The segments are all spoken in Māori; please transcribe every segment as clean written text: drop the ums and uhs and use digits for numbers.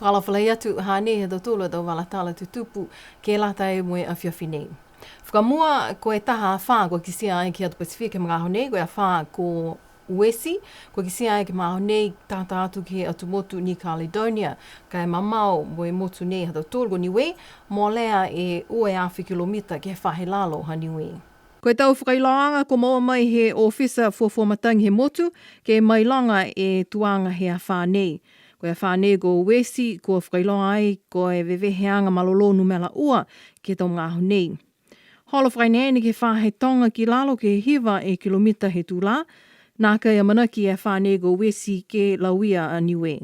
Whakalawhalai atu hane he tōtolo tau wala tala tutupu ke lata e moe a whiawhi nei. Whakamua koe taha whā koe kisia ai ki atu Pasifika mga aho nei, koe a whā ko Uesi, koe kisia ai ki mga aho nei tāta atu ki atu motu New Caledonia, kai mamau moe motu nei ha tōtolo ko niwe, mō lea e ue awhi kilomita ke whahe lalo ha niwe. Koe tau whakailoanga ko maua mai he ofisa fuafuamatangi he motu, ke mai longa e tuanga he a whānei. Koe a whānei ko Uesi, ko whakailoa ai ko e weweheanga malolonu mela ua ke tau mga aho nei. Holo whainene ke whahe tonga ki lalo ke hiwa e kilomita he tūla, nā kai a manaki e whānei ko Uesi ke lauia a niwe.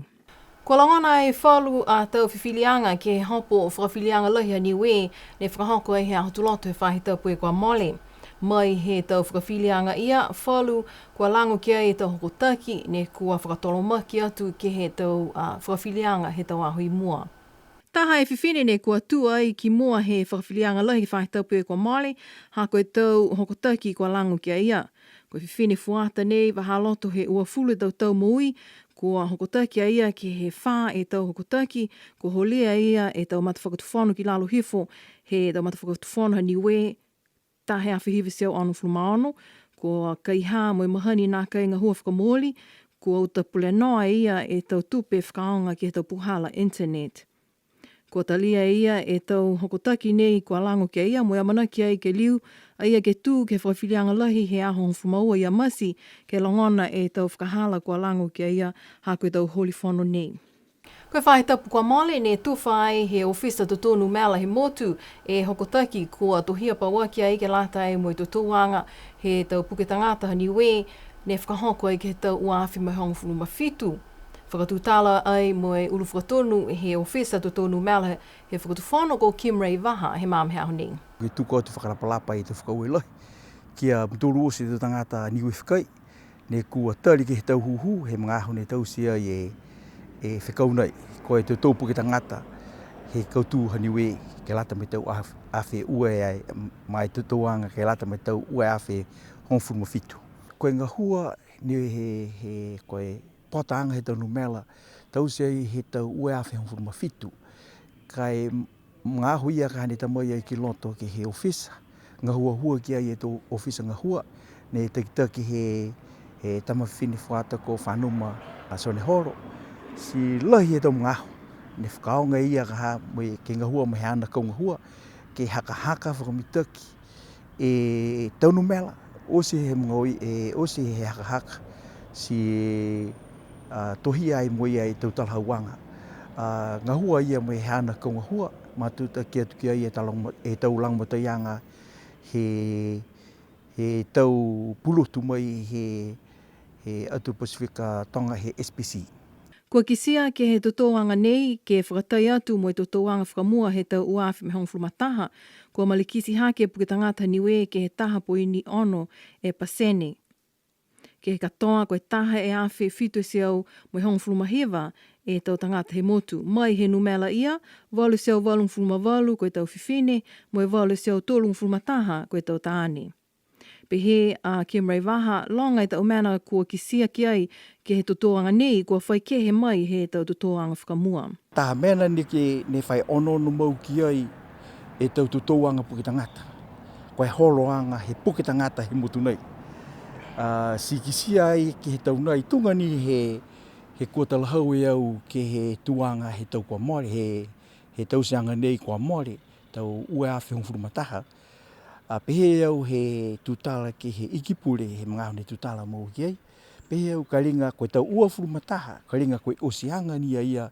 Ko langona e whalu a tau whiwhilianga ke hopo whakawhilianga lahi a niwe, ne whakahoko e he ahotuloto he whahe tau pue kua mole. Mai he tau whakawhilianga ia, whalu kua lango kia e tau hokotaki, ne kua whakatoloma ki atu ke he tau whakawhilianga he tau ahui mua. Taha e whiwhinene kua tua ai ki mua he whakawhilianga lahi whahe tau pue kua mole, ha koe tau hokotaki kua lango kia ia. Koe whiwhine fuata nei, wahaloto he ua fulu tau moui, kua hokotaki a ia ki he whā e tau hokotaki, kua holia ia e tau matawhakatuwhanu ki lalo hifo, he tau matawhakatuwhanu ha niwe, tahe a whihiwi seo anu flumaono, kua kaiha moe mahani nā kai ngā hua whakamoli, kua uta pule noa ia e tau tupe whakaonga ki he tau puhala internet. Kua talia ia e tau hokotaki nei kua lango kia ia, moe amana ki ai ke liu, a ia ke tū ke whawhilianga lahi he aho hongfumaua ia masi, ke longona e tau whakahala kua lango kia ia, ha koe tau holifono nei. Koe whahe tapu kua mole ne tuwhai he ofisa totonu mela he motu e hokotaki kua tohia paua ki ai ke lata e moe totoanga he tau puketangata niwe ne whakahoko ai ke tau uawhi mai hongfunu mawhitu. Whakatutala ai moe ulu whakatonu he ofisa totonu mela he whakatuwhono ko Kim Ray Waha he māme hao nei. Ke tuko atu whakarapalapa i te whakaue lohi. Kia mtoro osi te tangata niwe whikai, ne kua tari ke he tau huhu he mga aho ne tau sia e whekau nei. Ko e te tōpu ke tangata he kautu haniwe ke lata me tau awhi ue ai mai tutoanga ke lata me tau ue awhi hongfuru mawhitu. Koe ngā hua ni he koe potaanga he tau numela tau sia he tau ue awhi hongfuru mawhitu. Kai ngā aho ia ka hane tamai ai ki loto ke he ofisa. Ngā hua ki ai e tō ofisa ngā hua ne taki he tamawhini whāta ko whanuma a Sone Horo. Si lahi e tau mga aho, ne whakaonga ia kaha ke ngā hua mai ana kau ngā hua, ke haka whakamitaki e taunu mela, osi he mga oi, osi he haka, si tohia ai moia e tau talhauanga. Ngā hua ia mai ana kau ngā hua, matuta ki atu ki ai e tau langmataianga he tau pulutu mai he atu Pasifika tonga he SPC. Kua kisia ke he totoanga nei, ke whakatai atu mo e totoanga whakamua he tau uawhi me hongfuru mataha, kua malikisi hake puke tangata niwe ke he taha poini ono e pasene. Ke he katoa koe taha e awhi whitu seau mo e hongfuru mahewa e tau tangata he motu. Mai he numela ia, walu seau walungfuru mawalu koe tau whiwhine, mo e walu seau tōlungfuru mataha koe tau taane. Pe he a Kim Ray Waha, longa i tau mena kua kisia ki ai ke he totoanga nei, kua whai ke he mai he tau totoanga whakamua. Tā mena ne whai ono mau ki ai e tau totoanga puke tangata. Koe holoanga he puke tangata he motu nei. Si kisia ai ke he tau nei, tunga ni he kua talahau e au ke he tuanga he tau kua more, he tau seanga nei kua more, tau ue awhi hongfuru mataha. Pehe au he tutala ke he ikipure he mga hone tutala mau ki ai. Pehe au ka ringa koe tau ua furu mataha, ka ringa koe osianga ni ia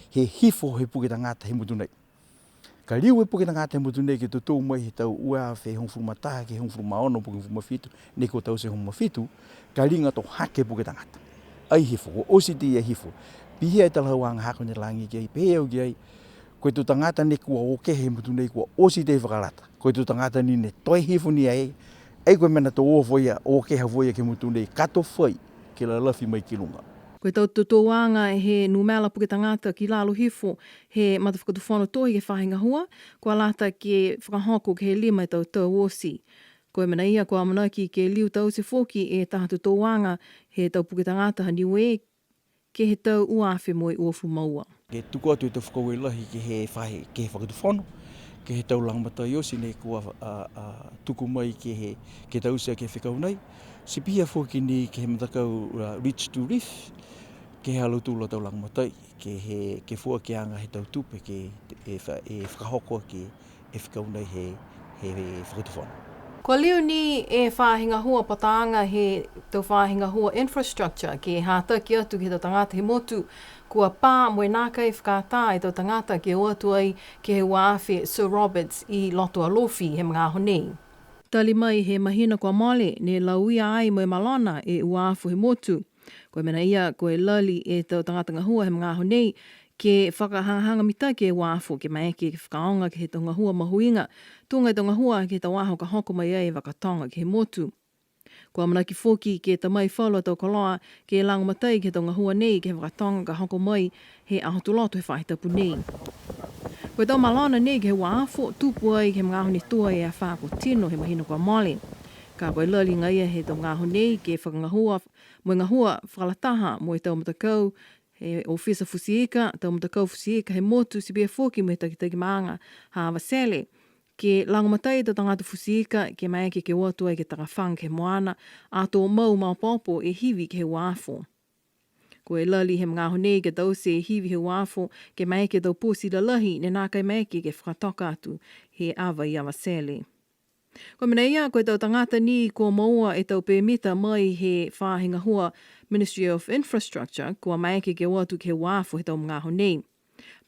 he hifo he puke tangata he mutu nei. Ka riu he puke tangata he mutu nei ke tutou mai he tau ua he hongfuru mataha ke hongfuru maono puke hongfuru mawhitu, ne ko tau se hongfuru mawhitu, ka ringa to hake puke tangata. Ai hifo, ko ositi ia hifo. Pihe ai talahauanga hako ni langi ki ai, pehe au ki ai, koe tu tangata ne kua oke he mutu nei kua ositi e whakalata. Koe tu tangata ni ne toi hifo ni ai, ei koe mena to o voia, oke ha voia ke mutu nei, kato whai, ke la lafi mai ki lunga. Koe tau totoanga he numela puke tangata ki lalo hifo, he matawhakatuwhono tohi ke whahinga hua, kua lata ke whakahoko ke he lima tau tau osi. Koe mana ia kua amanaki ke liu tau se foki e taha totoanga he tau puke tangata haniwe ke he tau uawhi moe uafu maua. Ke tuku atu te whakauelahi ke he whahe, ke he whakatuwhono, ke he taulang matai osi nei kua tuku mai ke tausia ke whikau nei. Si pia fōki ni ke he matakau Reach to Reef, ke he alo tūla taulang matai, ke fua ke anga he tau tupe ke e whakahokoa ke e whikau nei he whakatuwhono. Ko liu ni e whahinga hua pataanga he tau whahinga hua infrastructure ke hātaki atu ki tau tangata he motu kua pā moe nākai whakātā i tau tangata ke oatu ai ke he wāwhi Sir Roberts i loto a lofi he mga honei. Tali mai he mahina kua mole ne lauia ai moe malana e uāwhu he motu. Koe mena ia koe lali e tau tangata ngahua he mga honei ke whakahangahanga mita ke wāwhu ke mai ke whakaonga ke he tau ngahua mahuinga. Tūngai tau ngahua ke tau aho ka hoko mai ai wakatonga ke he motu. Kua manaki whoki ke ta mai whalua tau koloa ke lango matai ke tau ngahua nei ke he wakatonga ka hoko mai he ahotu loto he whahitapu nei. Koe tau malana nei ke he wāwhu tupu ai ke mga honi tua e a whako tino he mahina kua mole. Ka koe lali ngaia he tau ngā honei ke whakangahua moe ngahua whakalataha moe tau matakau he ofisa fusiika, tau matakau fusiika he motu si bia whoki me taki maanga hawa sele. Ke langomatai tau tangata fusiika ke mai ke watu ai ke takawhang ke moana a tō mau maupopo e hiwi ke he wāwho. Ko e lali he mga honei ke tau se hiwi he wāwho ke mai ke tau pūsi lahi ne nā kai mai ke whakatoka atu he awa i awa sele. Ko mena ia koe tau tangata ni kua maua e tau pēmita mai he whāhinga hua Ministry of Infrastructure kua mai ke watu ke wāwho he tau mga honei.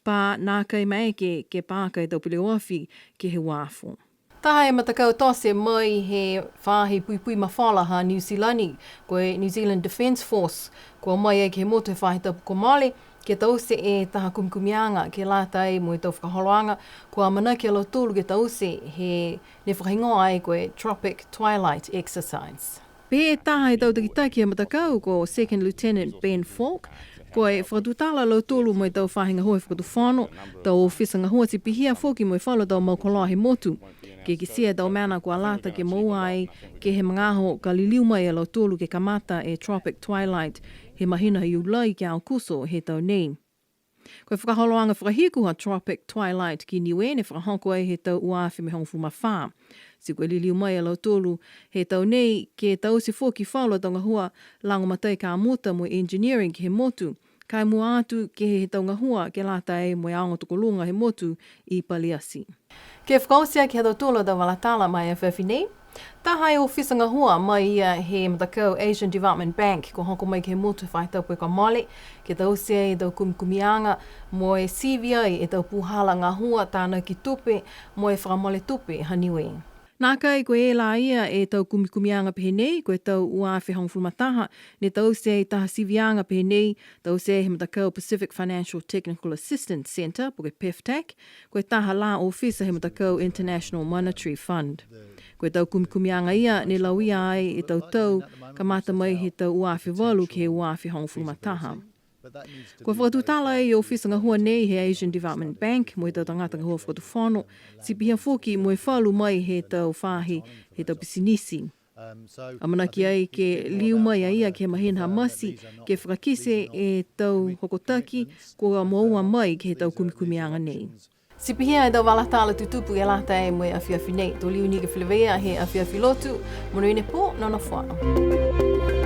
Pa nā kai mai ke pākai tau pile oafi ke he wāwho. Taha e matakau tose mai he whāhi pui mawhalaha New Zealandi, koe New Zealand Defence Force, kua mai e ke he motu he whāhi tau Pukomale, ke tause e taha kumikumianga ke lātai mo e tau whakaholoanga, kua mana ke alo tūlu ke tause he ne whakahingoa ai koe Tropic Twilight Exercise. Pe taha e tau takitaki e matakau ko Second Lieutenant Ben Falk, koe whakatutala lau tōlu mo e tau whahinga hoi whakatuwhano, tau ofisa ngā hua ti pihia whoki mo e whalo tau maukoloa he motu. Ke kisia tau mana kua lata ke maua ai ke he mangaho ka liliu mai lau tōlu ke kamata e Tropic Twilight he mahina i ulai ke ao kuso he tau nei. Koe whakaholoanga whakahikuha Tropic Twilight ki niwe ne whakahoko ai he tau uawhi me hongfu mawha. Si koe liliu mai lau tōlu he tau nei ke tau si whoki whalo tau ngahua langomatai ka amuta mo engineering ke he motu. Kai mua atu ke he tau ngahua ke lata e mo e aonga tukolunga he motu i Paliasi. Ke whakausia ke he tau tōla tau walatala mai a whiwhinei. Taha e ofisa ngahua mai ia he matakau Asian Development Bank ko hoko mai ke he motu whaitau pui ka mole. Ke tau sea e tau kumikumianga mo e CVA e tau puhala ngahua tāna ki tupe mo e whakamole tupe haniwe. Nā kai koe e la ia e tau kumikumianga pehenei, koe tau uawhi hongfulmataha, ne tau se taha sivianga pehenei, tau se he matakau Pacific Financial Technical Assistance Centre, po ke PEFTAC, koe taha la ofisa he matakau International Monetary Fund. Koe tau kumikumianga ia, ne lau ia ai e tau kamata mai he tau uawhi walu ke he uawhi hongfulmataha. Kua whakatutala e ofisa ngahua nei he Asian Development Bank, mo e tau tangata ngahua whakatuwhano, si pihia whoki mo e whalu mai he tau whahi, he tau pisinisi. Amanaki ai ke liu mai a ia ke mahina masi, ke whakakise e tau hokotaki, kua moua mai ke he tau kumikumianga nei. Si pihia e tau walatala tutupu e lata e mo e awhiawhi nei, tō liu ni ke whilewea he awhiawhi lotu, mono ine po, nona whāna.